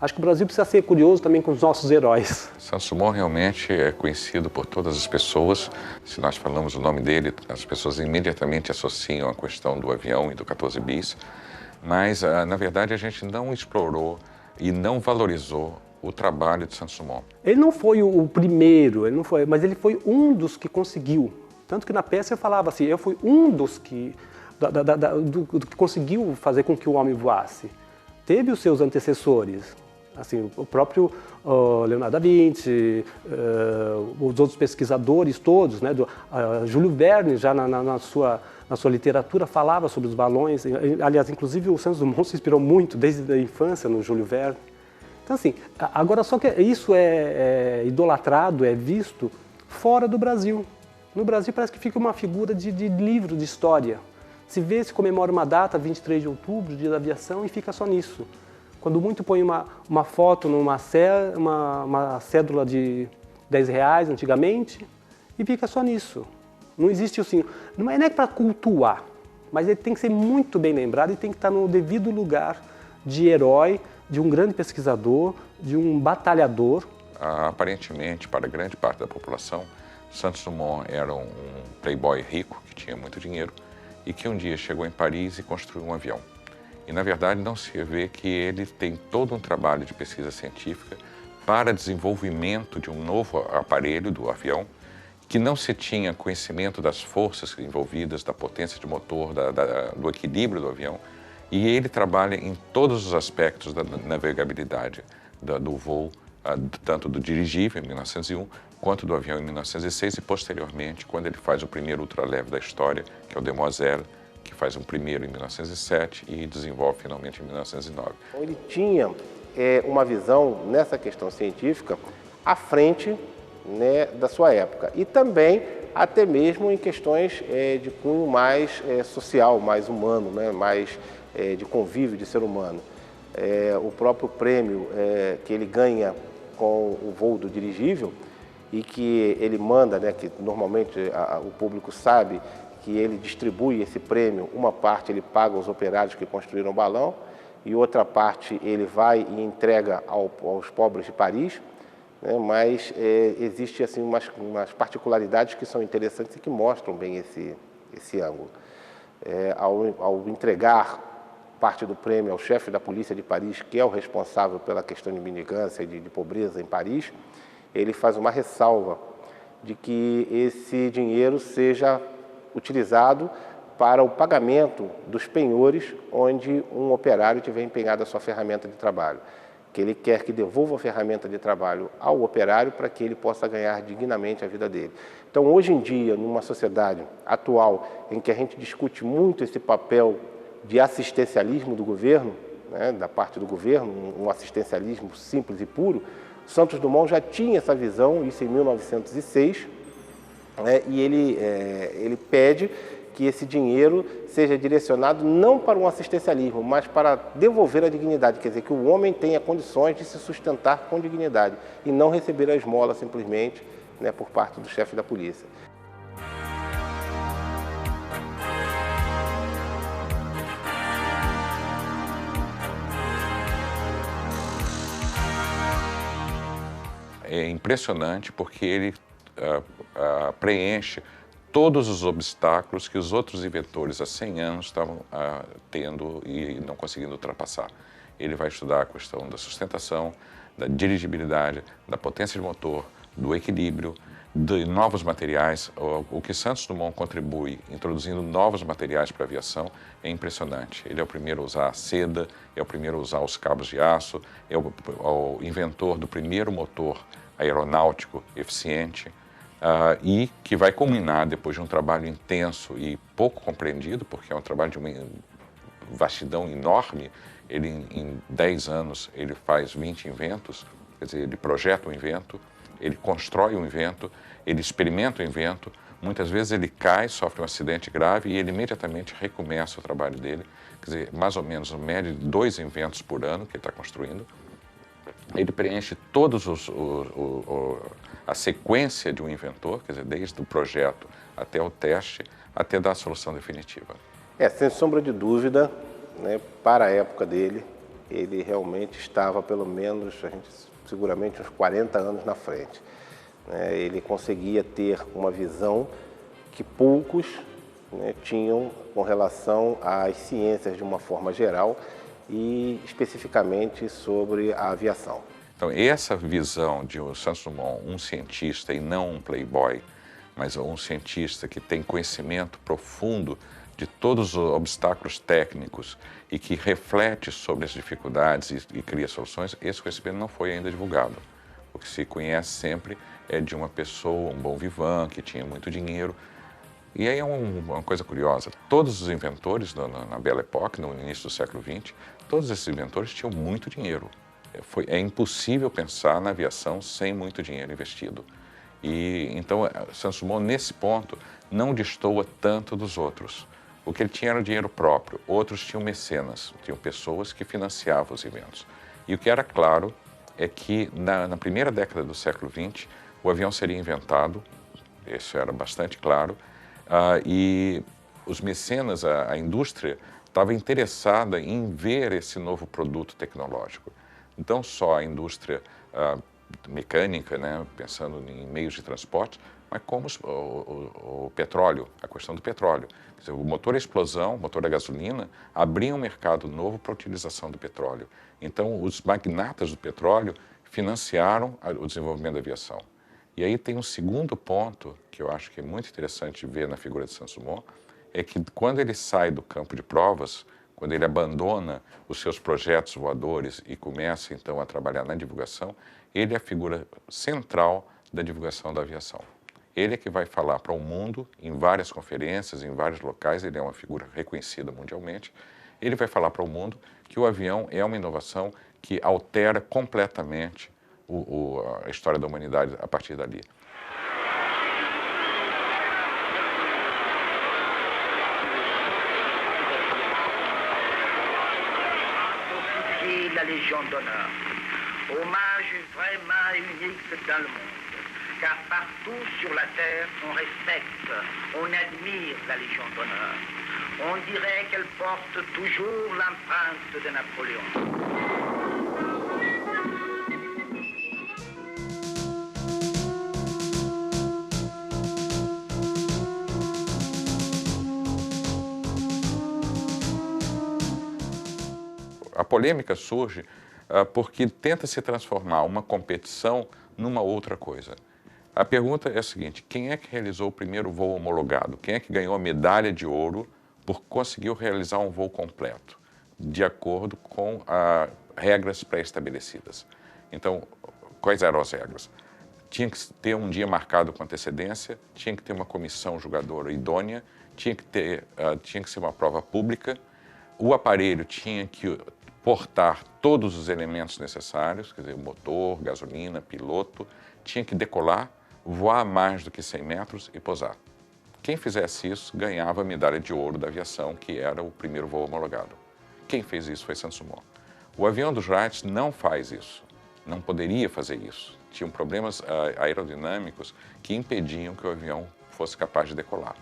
Acho que o Brasil precisa ser curioso também com os nossos heróis. Santos Dumont realmente é conhecido por todas as pessoas. Se nós falamos o nome dele, as pessoas imediatamente associam a questão do avião e do 14 bis. Mas, na verdade, a gente não explorou e não valorizou o trabalho de Santos Dumont. Ele não foi o primeiro, ele não foi, mas ele foi um dos que conseguiu. Tanto que na peça eu falava assim, eu fui um dos que, do que conseguiu fazer com que o homem voasse. Teve os seus antecessores, assim, o próprio Leonardo da Vinci, os outros pesquisadores todos, né, Júlio Verne já na sua literatura falava sobre os balões. Aliás, inclusive o Santos Dumont se inspirou muito desde a infância no Júlio Verne. Então assim, agora só que isso é idolatrado, é visto fora do Brasil. No Brasil parece que fica uma figura de livro de história. Se vê, se comemora uma data, 23 de outubro, dia da aviação, e fica só nisso. Quando muito põe uma foto uma cédula de R$10 antigamente, e fica só nisso. Não existe assim, não é para cultuar, mas ele tem que ser muito bem lembrado e tem que estar no devido lugar de herói, de um grande pesquisador, de um batalhador. Aparentemente, para grande parte da população, Santos Dumont era um playboy rico, que tinha muito dinheiro, e que um dia chegou em Paris e construiu um avião. E, na verdade, não se vê que ele tem todo um trabalho de pesquisa científica para desenvolvimento de um novo aparelho do avião, que não se tinha conhecimento das forças envolvidas, da potência de motor, do equilíbrio do avião, e ele trabalha em todos os aspectos da navegabilidade do voo, tanto do dirigível em 1901, quanto do avião em 1906 e posteriormente, quando ele faz o primeiro ultraleve da história, que é o Demoiselle, que faz um primeiro em 1907 e desenvolve finalmente em 1909. Ele tinha uma visão nessa questão científica à frente, né, da sua época e também até mesmo em questões de cunho mais social, mais humano, né, mais de convívio de ser humano. O próprio prêmio que ele ganha com o voo do dirigível e que ele manda, né, que normalmente o público sabe que ele distribui esse prêmio, uma parte ele paga aos operários que construíram o balão e outra parte ele vai e entrega aos pobres de Paris, né, mas existe assim, umas particularidades que são interessantes e que mostram bem esse ângulo. Ao entregar parte do prêmio ao chefe da polícia de Paris, que é o responsável pela questão de mendigância e de pobreza em Paris, ele faz uma ressalva de que esse dinheiro seja utilizado para o pagamento dos penhores onde um operário tiver empenhado a sua ferramenta de trabalho, que ele quer que devolva a ferramenta de trabalho ao operário para que ele possa ganhar dignamente a vida dele. Então, hoje em dia, numa sociedade atual em que a gente discute muito esse papel de assistencialismo do governo, né, da parte do governo, um assistencialismo simples e puro, Santos Dumont já tinha essa visão, isso em 1906, né, e ele pede que esse dinheiro seja direcionado não para um assistencialismo, mas para devolver a dignidade, quer dizer, que o homem tenha condições de se sustentar com dignidade e não receber a esmola simplesmente, né, por parte do chefe da polícia. É impressionante porque ele preenche todos os obstáculos que os outros inventores há 100 anos estavam tendo e não conseguindo ultrapassar. Ele vai estudar a questão da sustentação, da dirigibilidade, da potência de motor, do equilíbrio, de novos materiais. O que Santos Dumont contribui introduzindo novos materiais para a aviação é impressionante. Ele é o primeiro a usar a seda, é o primeiro a usar os cabos de aço, é o inventor do primeiro motor aeronáutico eficiente e que vai culminar depois de um trabalho intenso e pouco compreendido, porque é um trabalho de uma vastidão enorme. Ele, em 10 anos, ele faz 20 inventos, quer dizer, ele projeta um invento, ele constrói um invento, ele experimenta o invento, muitas vezes ele cai, sofre um acidente grave e ele imediatamente recomeça o trabalho dele, quer dizer, mais ou menos uma média de 2 inventos por ano que ele está construindo. Ele preenche todos a sequência de um inventor, quer dizer, desde o projeto até o teste, até dar a solução definitiva. Sem sombra de dúvida, né, para a época dele, ele realmente estava, pelo menos, seguramente uns 40 anos na frente. Ele conseguia ter uma visão que poucos tinham com relação às ciências de uma forma geral e especificamente sobre a aviação. Então, essa visão de o Santos Dumont, um cientista e não um playboy, mas um cientista que tem conhecimento profundo de todos os obstáculos técnicos e que reflete sobre as dificuldades e cria soluções, esse conhecimento não foi ainda divulgado. O que se conhece sempre é de uma pessoa, um bom vivant, que tinha muito dinheiro. E aí é uma coisa curiosa, todos os inventores na Belle Époque, no início do século XX, todos esses inventores tinham muito dinheiro. É impossível pensar na aviação sem muito dinheiro investido. E então, Santos Dumont, nesse ponto, não destoa tanto dos outros. O que ele tinha era dinheiro próprio, outros tinham mecenas, tinham pessoas que financiavam os inventos. E o que era claro é que na primeira década do século XX, o avião seria inventado, isso era bastante claro, e os mecenas, a indústria, estava interessada em ver esse novo produto tecnológico. Não só a indústria mecânica, pensando em meios de transporte, mas como o petróleo, a questão do petróleo. Quer dizer, o motor a explosão, o motor a gasolina, abria um mercado novo para a utilização do petróleo. Então, os magnatas do petróleo financiaram o desenvolvimento da aviação. E aí tem um segundo ponto que eu acho que é muito interessante ver na figura de Santos Dumont, é que quando ele sai do campo de provas, quando ele abandona os seus projetos voadores e começa então a trabalhar na divulgação, ele é a figura central da divulgação da aviação. Ele é que vai falar para o mundo, em várias conferências, em vários locais, ele é uma figura reconhecida mundialmente, ele vai falar para o mundo que o avião é uma inovação que altera completamente a história da humanidade a partir dali. La Légion d'honneur, hommage vraiment unique dans le monde, car partout sur la terre on respecte, on admire la Légion d'honneur. On dirait qu'elle porte toujours l'empreinte de Napoléon. A polêmica surge porque tenta se transformar uma competição numa outra coisa. A pergunta é a seguinte: quem é que realizou o primeiro voo homologado? Quem é que ganhou a medalha de ouro por conseguir realizar um voo completo, de acordo com regras pré-estabelecidas? Então, quais eram as regras? Tinha que ter um dia marcado com antecedência, tinha que ter uma comissão julgadora idônea, tinha que ser uma prova pública, o aparelho tinha que portar todos os elementos necessários, quer dizer, motor, gasolina, piloto, tinha que decolar, voar mais do que 100 metros e pousar. Quem fizesse isso ganhava a medalha de ouro da aviação, que era o primeiro voo homologado. Quem fez isso foi Santos Dumont. O avião dos Wrights não faz isso, não poderia fazer isso. Tinham problemas aerodinâmicos que impediam que o avião fosse capaz de decolar.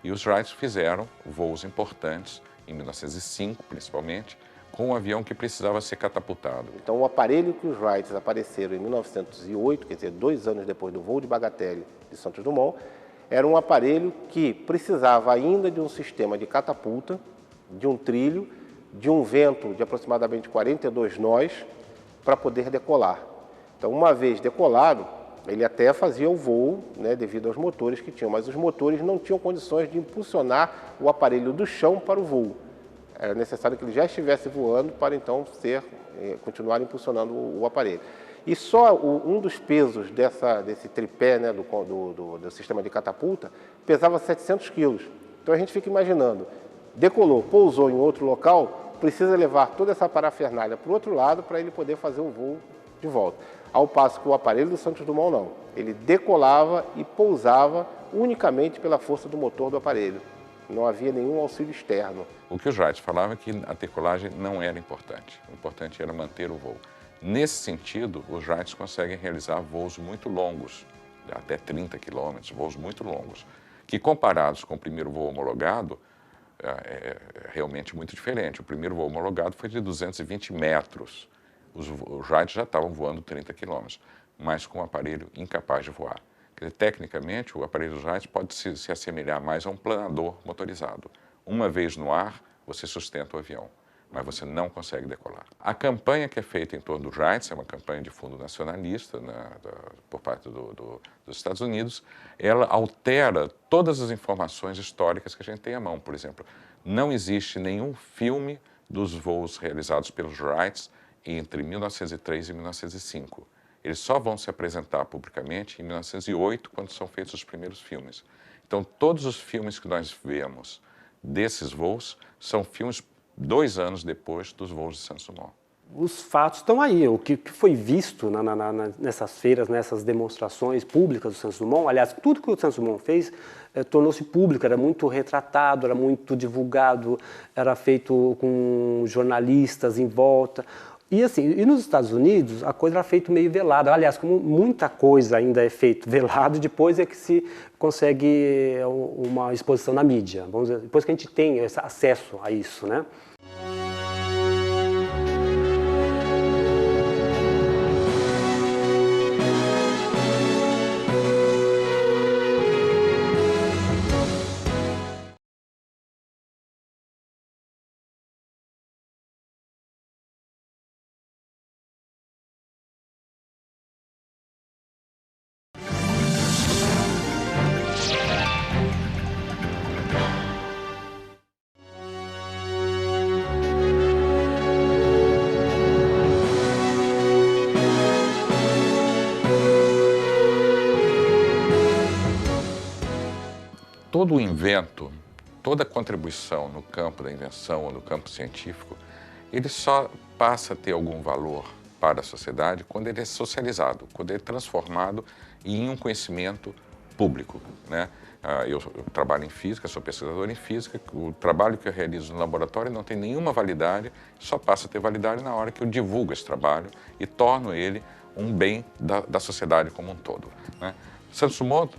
E os Wrights fizeram voos importantes, em 1905 principalmente, com um avião que precisava ser catapultado. Então, o aparelho que os Wrights apareceram em 1908, quer dizer, 2 anos depois do voo de bagatelle de Santos Dumont, era um aparelho que precisava ainda de um sistema de catapulta, de um trilho, de um vento de aproximadamente 42 nós, para poder decolar. Então, uma vez decolado, ele até fazia o voo, devido aos motores que tinham, mas os motores não tinham condições de impulsionar o aparelho do chão para o voo. Era necessário que ele já estivesse voando para então continuar impulsionando o aparelho. E só um dos pesos desse tripé do sistema de catapulta pesava 700 quilos. Então a gente fica imaginando, decolou, pousou em outro local, precisa levar toda essa parafernália para o outro lado para ele poder fazer o voo de volta. Ao passo que o aparelho do Santos Dumont não. Ele decolava e pousava unicamente pela força do motor do aparelho. Não havia nenhum auxílio externo. O que os Wrights falavam é que a decolagem não era importante. O importante era manter o voo. Nesse sentido, os Wrights conseguem realizar voos muito longos, até 30 quilômetros, voos muito longos, que comparados com o primeiro voo homologado, é realmente muito diferente. O primeiro voo homologado foi de 220 metros. Os Wright já estavam voando 30 quilômetros, mas com um aparelho incapaz de voar. Quer dizer, tecnicamente, o aparelho dos Wright pode se assemelhar mais a um planador motorizado. Uma vez no ar, você sustenta o avião, mas você não consegue decolar. A campanha que é feita em torno dos Wright é uma campanha de fundo nacionalista, né, por parte dos Estados Unidos. Ela altera todas as informações históricas que a gente tem à mão. Por exemplo, não existe nenhum filme dos voos realizados pelos Wright entre 1903 e 1905. Eles só vão se apresentar publicamente em 1908, quando são feitos os primeiros filmes. Então, todos os filmes que nós vemos desses voos são filmes 2 anos depois dos voos de Saint-Simon. Os fatos estão aí, o que foi visto nessas feiras, nessas demonstrações públicas do Saint-Simon, aliás, tudo que o Saint-Simon fez tornou-se público, era muito retratado, era muito divulgado, era feito com jornalistas em volta. E assim, e nos Estados Unidos a coisa era feita meio velada. Aliás, como muita coisa ainda é feita velado, depois é que se consegue uma exposição na mídia. Vamos dizer, depois que a gente tem esse acesso a isso, né? Todo o invento, toda contribuição no campo da invenção ou no campo científico, ele só passa a ter algum valor para a sociedade quando ele é socializado, quando ele é transformado em um conhecimento público, né? Eu trabalho em física, sou pesquisador em física, o trabalho que eu realizo no laboratório não tem nenhuma validade, só passa a ter validade na hora que eu divulgo esse trabalho e torno ele um bem da sociedade como um todo, né? Saint-Simon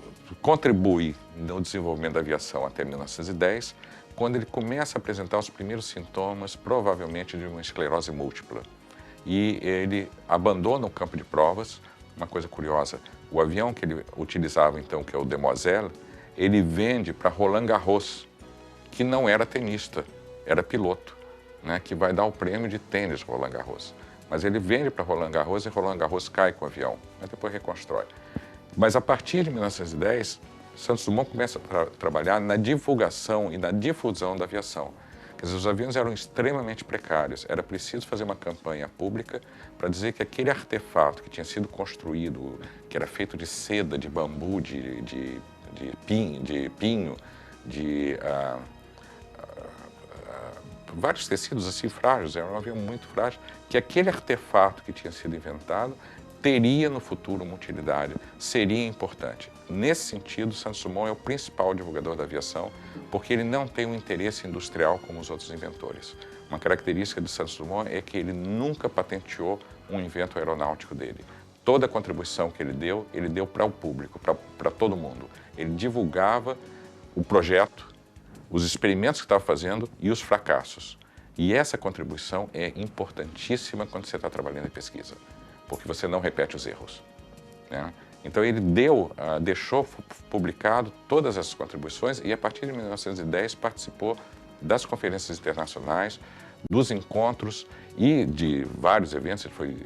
contribui no desenvolvimento da aviação até 1910, quando ele começa a apresentar os primeiros sintomas, provavelmente de uma esclerose múltipla. E ele abandona o campo de provas. Uma coisa curiosa, o avião que ele utilizava então, que é o Demoiselle, ele vende para Roland Garros, que não era tenista, era piloto, né, que vai dar o prêmio de tênis Roland Garros. Mas ele vende para Roland Garros e Roland Garros cai com o avião, mas depois reconstrói. Mas a partir de 1910, Saint-Simon começa a trabalhar na divulgação e na difusão da aviação. Quer dizer, os aviões eram extremamente precários, era preciso fazer uma campanha pública para dizer que aquele artefato que tinha sido construído, que era feito de seda, de bambu, de pinho, vários tecidos assim frágeis, era um avião muito frágil, que aquele artefato que tinha sido inventado teria no futuro uma utilidade, seria importante. Nesse sentido, Saint-Simon é o principal divulgador da aviação, porque ele não tem um interesse industrial como os outros inventores. Uma característica de Saint-Simon é que ele nunca patenteou um invento aeronáutico dele. Toda a contribuição que ele deu para o público, para todo mundo. Ele divulgava o projeto, os experimentos que estava fazendo e os fracassos. E essa contribuição é importantíssima quando você está trabalhando em pesquisa, porque você não repete os erros, né? Então ele deixou publicado todas essas contribuições e a partir de 1910 participou das conferências internacionais, dos encontros e de vários eventos. Ele foi